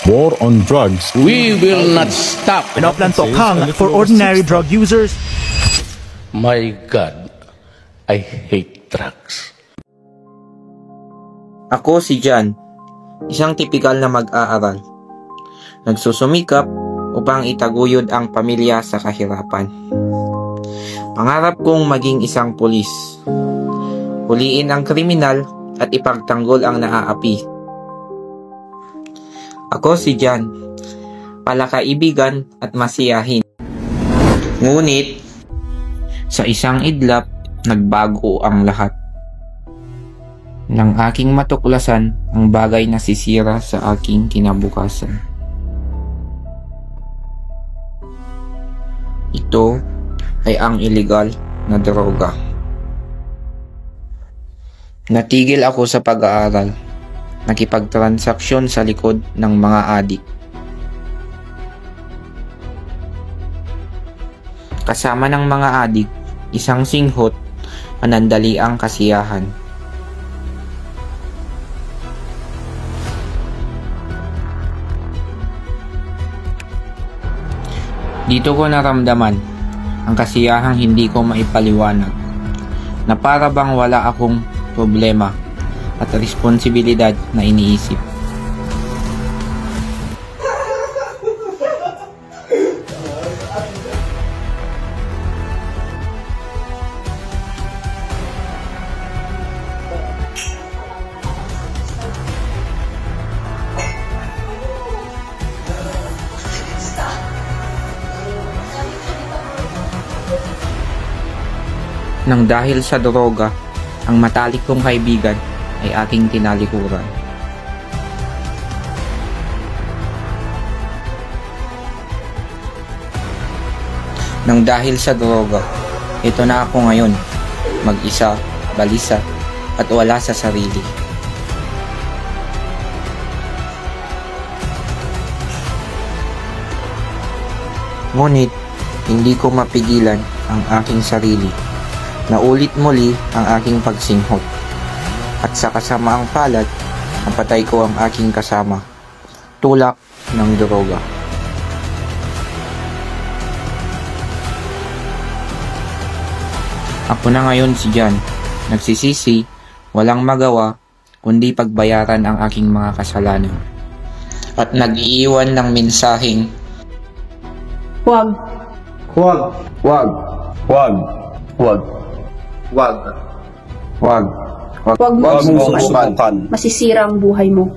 War on drugs. We will not stop. Pinoplan tokhang for ordinary drug users. My God, I hate drugs. Ako si John, isang tipikal na mag-aaral. Nagsusumikap upang itaguyod ang pamilya sa kahirapan. Pangarap kong maging isang pulis. Huliin ang kriminal at ipagtanggol ang naaapi. Ako si John, palakaibigan at masiyahin. Ngunit, sa isang idlap, nagbago ang lahat. Nang aking matuklasan ang bagay na sisira sa aking kinabukasan. Ito ay ang illegal na droga. Natigil ako sa pag-aaral. Nakipagtransaksyon sa likod ng mga adik. Kasama ng mga adik, isang singhot, panandaliang kasiyahan. Dito ko naramdaman ang kasiyahang hindi ko maipaliwanag, na para bang wala akong problema at responsibilidad na iniisip. Nang dahil sa droga, ang matalik kong kaibigan ay aking tinalikuran. Nang dahil sa droga, ito na ako ngayon, mag-isa, balisa, at wala sa sarili. Ngunit, hindi ko mapigilan ang aking sarili. Naulit muli ang aking pagsinghot. At sa kasamaang palad, napatay ko ang aking kasama. Tulak ng droga. Ako na ngayon si John, nagsisisi, walang magawa, kundi pagbayaran ang aking mga kasalanan. At nag-iiwan ng mensaheng, Huwag. Huwag. Wag. Wag. Wag. Wag. Wag. Huwag mo subukan. Masisira ang buhay mo.